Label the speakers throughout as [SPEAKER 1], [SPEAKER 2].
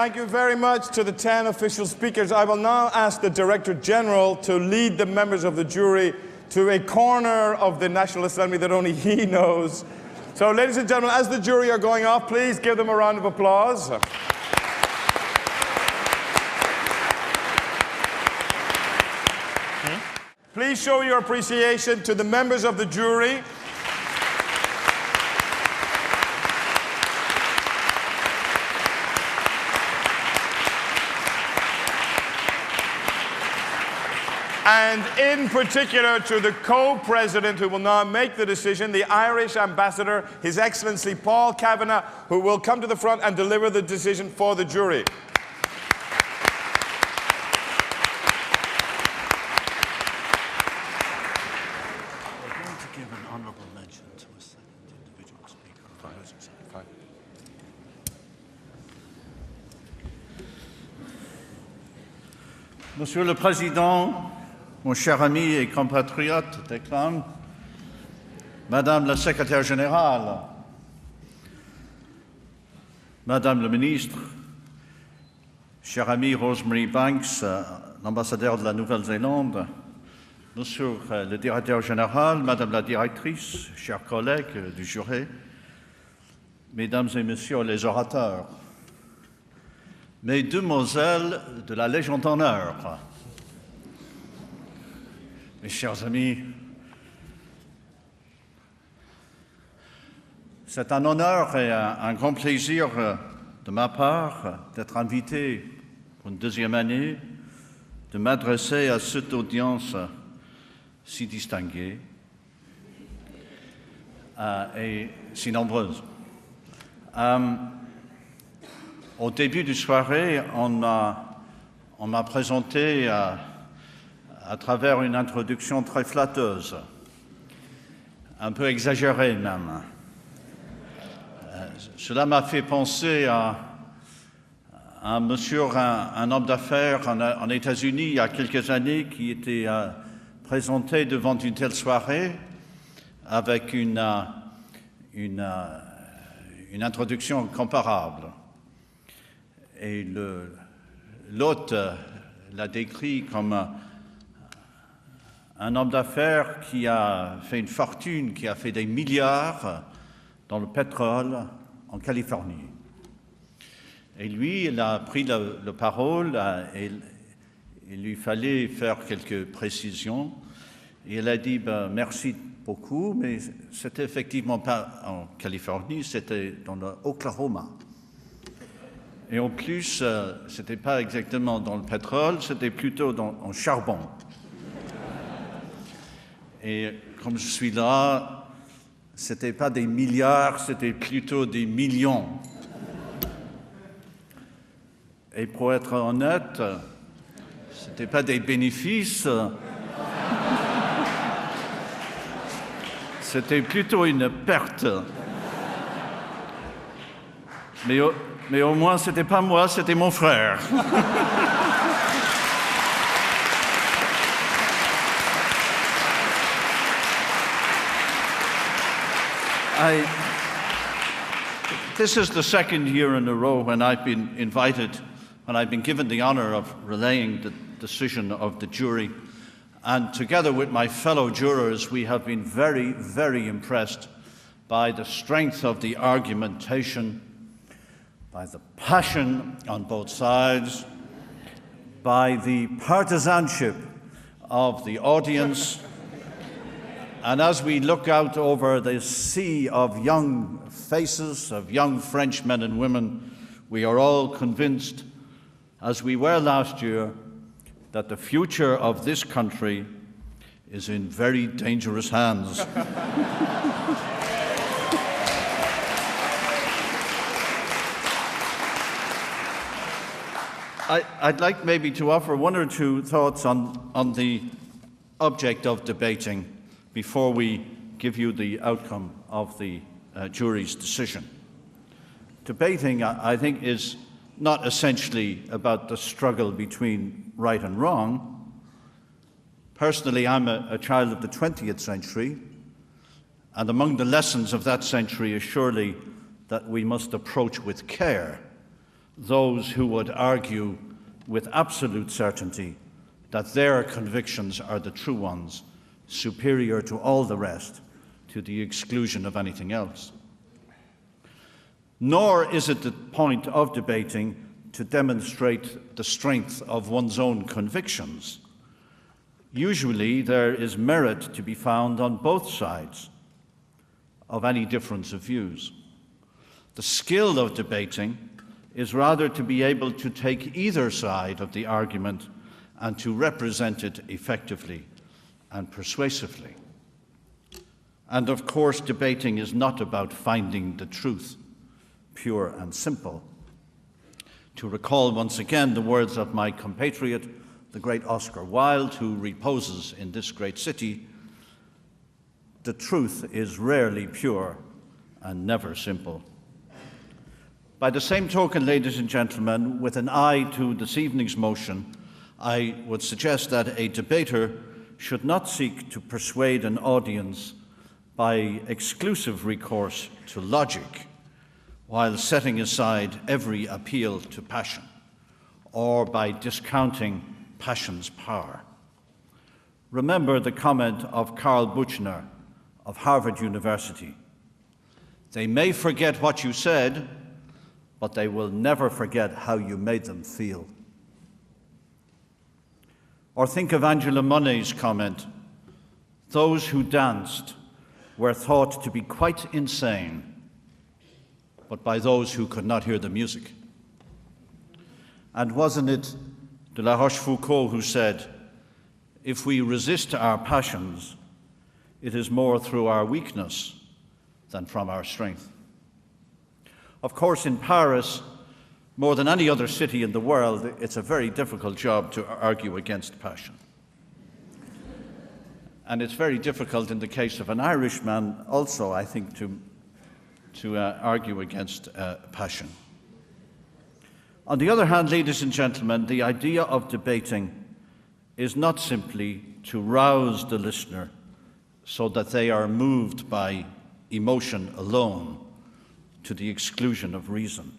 [SPEAKER 1] Thank you very much to the 10 official speakers. I will now ask the Director General to lead the members of the jury to a corner of the National Assembly that only he knows. So, ladies and gentlemen, as the jury are going off, please give them a round of applause. Please show your appreciation to the members of the jury. And in particular to the co-president who will now make the decision, the Irish ambassador, His Excellency Paul Kavanagh, who will come to the front and deliver the decision for the jury.
[SPEAKER 2] We're going to give an honourable mention to a second individual speaker. Fine. Monsieur le Président, mon cher ami et compatriote Declan, Madame la Secrétaire Générale, Madame le Ministre, cher ami Rosemary Banks, l'ambassadeur de la Nouvelle-Zélande, Monsieur le Directeur Général, Madame la Directrice, chers collègues du jury, Mesdames et Messieurs les orateurs, Mesdemoiselles de la Légion d'honneur, mes chers amis, c'est un honneur et un grand plaisir de ma part d'être invité pour une deuxième année, de m'adresser à cette audience si distinguée et si nombreuse. Au début de soirée, on m'a présenté à travers une introduction très flatteuse, un peu exagérée même. Cela m'a fait penser à un monsieur, un homme d'affaires en États-Unis il y a quelques années qui était présenté devant une telle soirée avec une introduction comparable. Et l'hôte l'a décrit comme un homme d'affaires qui a fait une fortune, qui a fait des milliards dans le pétrole en Californie. Et lui, il a pris la parole et il lui fallait faire quelques précisions. Et il a dit merci beaucoup, mais c'était effectivement pas en Californie, c'était dans l'Oklahoma. Et en plus, ce n'était pas exactement dans le pétrole, c'était plutôt en charbon. Et comme je suis là, ce n'était pas des milliards, c'était plutôt des millions. Et pour être honnête, ce n'était pas des bénéfices, c'était plutôt une perte. Mais au moins, ce n'était pas moi, c'était mon frère. This is the second year in a row when I've been given the honor of relaying the decision of the jury. And together with my fellow jurors, we have been very, very impressed by the strength of the argumentation, by the passion on both sides, by the partisanship of the audience. And as we look out over the sea of young faces, of young French men and women, we are all convinced, as we were last year, that the future of this country is in very dangerous hands. I'd like maybe to offer one or two thoughts on the object of debating before we give you the outcome of the jury's decision. Debating, I think, is not essentially about the struggle between right and wrong. Personally, I'm a child of the 20th century, and among the lessons of that century is surely that we must approach with care those who would argue with absolute certainty that their convictions are the true ones, superior to all the rest, to the exclusion of anything else. Nor is it the point of debating to demonstrate the strength of one's own convictions. Usually there is merit to be found on both sides of any difference of views. The skill of debating is rather to be able to take either side of the argument and to represent it effectively and persuasively. And of course, debating is not about finding the truth, pure and simple. To recall once again the words of my compatriot, the great Oscar Wilde, who reposes in this great city, the truth is rarely pure and never simple. By the same token, ladies and gentlemen, with an eye to this evening's motion, I would suggest that a debater should not seek to persuade an audience by exclusive recourse to logic, while setting aside every appeal to passion, or by discounting passion's power. Remember the comment of Karl Buchner of Harvard University: "They may forget what you said, but they will never forget how you made them feel." Or think of Angela Monet's comment: "Those who danced were thought to be quite insane, but by those who could not hear the music." And wasn't it de La Rochefoucauld who said, "If we resist our passions, it is more through our weakness than from our strength"? Of course, in Paris, more than any other city in the world, it's a very difficult job to argue against passion. And it's very difficult in the case of an Irishman also, I think, to argue against passion. On the other hand, ladies and gentlemen, the idea of debating is not simply to rouse the listener so that they are moved by emotion alone to the exclusion of reason.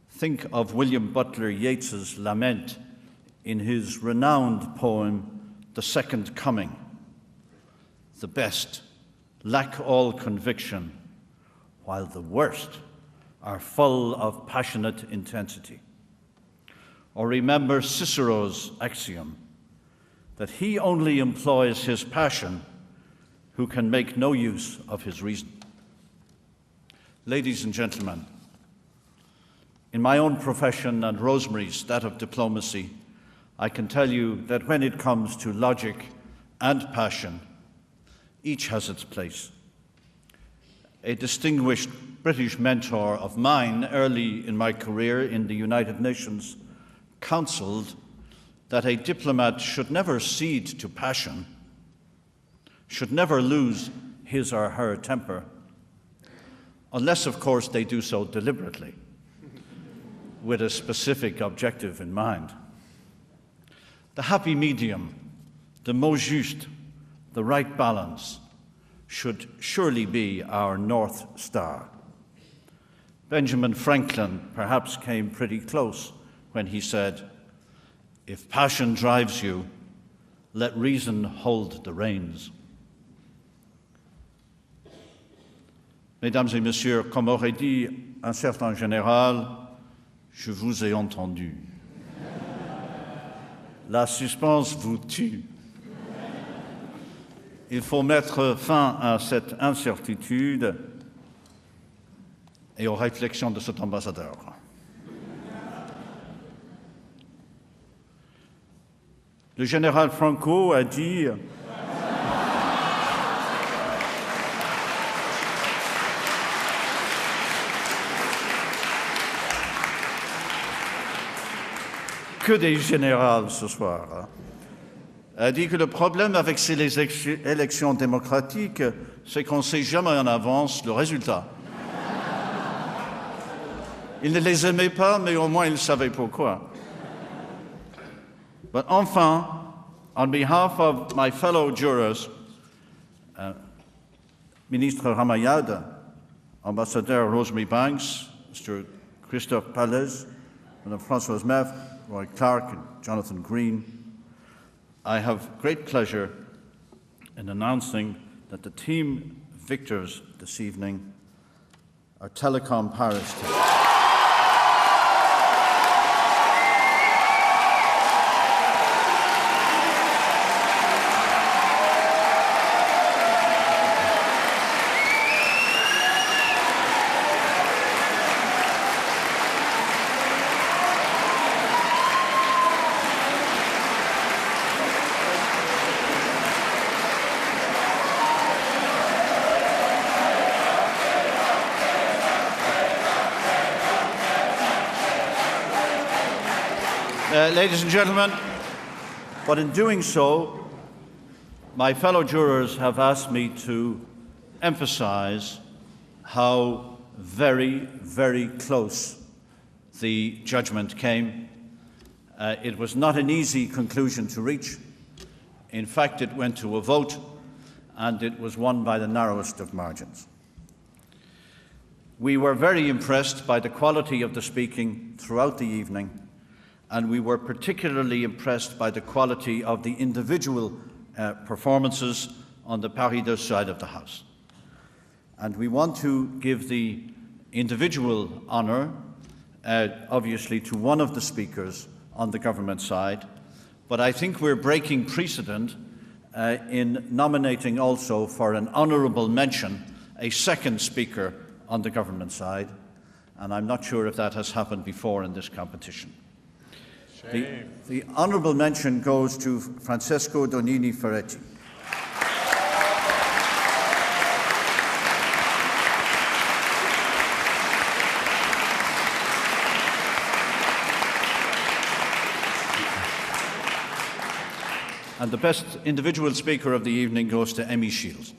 [SPEAKER 2] Think of William Butler Yeats's lament in his renowned poem, The Second Coming. The best lack all conviction, while the worst are full of passionate intensity. Or remember Cicero's axiom that he only employs his passion who can make no use of his reason. Ladies and gentlemen, in my own profession and Rosemary's, that of diplomacy, I can tell you that when it comes to logic and passion, each has its place. A distinguished British mentor of mine early in my career in the United Nations counseled that a diplomat should never cede to passion, should never lose his or her temper, unless, of course, they do so deliberately, with a specific objective in mind. The happy medium, the mot juste, the right balance, should surely be our North Star. Benjamin Franklin perhaps came pretty close when he said, "If passion drives you, let reason hold the reins." Mesdames et messieurs, comme aurait dit un certain général, je vous ai entendu. La suspense vous tue. Il faut mettre fin à cette incertitude et aux réflexions de cet ambassadeur. Le général Franco a dit que des généraux ce soir, a dit que le problème avec ces élections démocratiques, c'est qu'on ne sait jamais en avance le résultat. Il ne les aimait pas, mais au moins il savait pourquoi. But enfin, on behalf of my fellow jurors, Ministre Ramayad, Ambassador Rosemary Banks, Mr. Christophe Palez, Madame Françoise Meff, Roy Clark, and Jonathan Green, I have great pleasure in announcing that the team victors this evening are Telecom Paris team. Ladies and gentlemen, but in doing so, my fellow jurors have asked me to emphasize how very, very close the judgment came. It was not an easy conclusion to reach. In fact, it went to a vote, and it was won by the narrowest of margins. We were very impressed by the quality of the speaking throughout the evening, and we were particularly impressed by the quality of the individual performances on the Paris 2 side of the House. And we want to give the individual honour, obviously, to one of the speakers on the government side, but I think we're breaking precedent in nominating also for an honourable mention a second speaker on the government side, and I'm not sure if that has happened before in this competition. The honourable mention goes to Francesco Donini Ferretti. And the best individual speaker of the evening goes to Emmy Shields.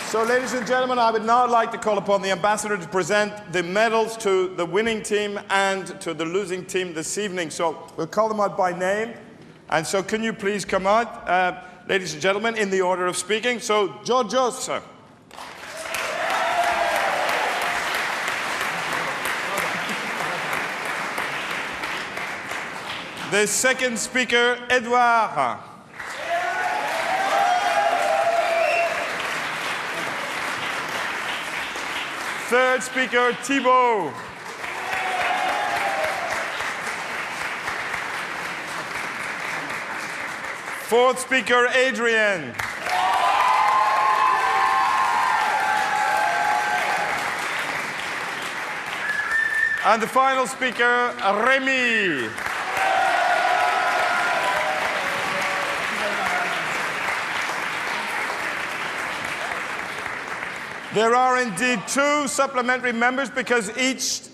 [SPEAKER 1] So, ladies and gentlemen, I would now like to call upon the ambassador to present the medals to the winning team and to the losing team this evening. So, we'll call them out by name. And so, can you please come out, ladies and gentlemen, in the order of speaking? So, Georgios, sir. The second speaker, Edouard. Third speaker, Thibault. Fourth speaker, Adrian. And the final speaker, Rémi. There are indeed 2 supplementary members because each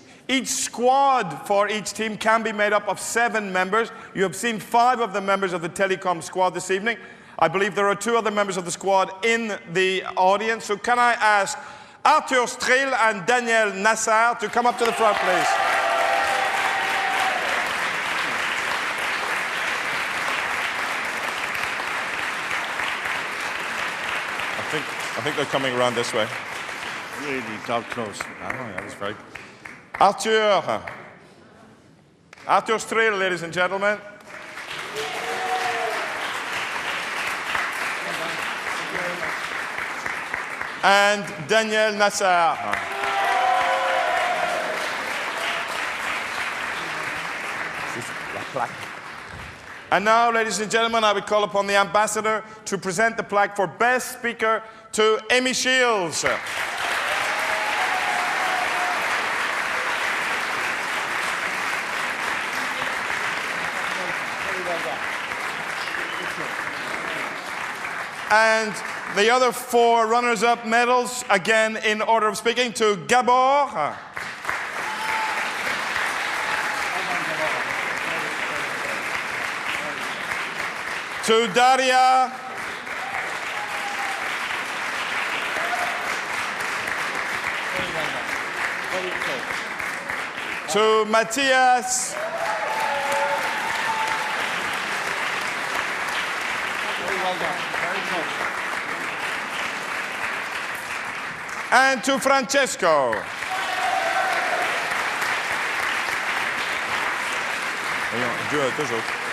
[SPEAKER 1] squad for each team can be made up of 7 members. You have seen 5 of the members of the Telecom squad this evening. I believe there are 2 other members of the squad in the audience. So can I ask Arthur Strill and Daniel Nassar to come up to the front, please? I think they're coming around this way.
[SPEAKER 2] Really down close.
[SPEAKER 1] Oh, that was very good. Arthur Strill, ladies and gentlemen. And Daniel Nassar. And now, ladies and gentlemen, I would call upon the ambassador to present the plaque for Best Speaker to Emmy Shields. And the other 4 runners-up medals, again in order of speaking, to Gabor. To Daria. To Matthias.
[SPEAKER 2] well done. Very close.
[SPEAKER 1] And to Francesco. Ja, Joe, het is ook.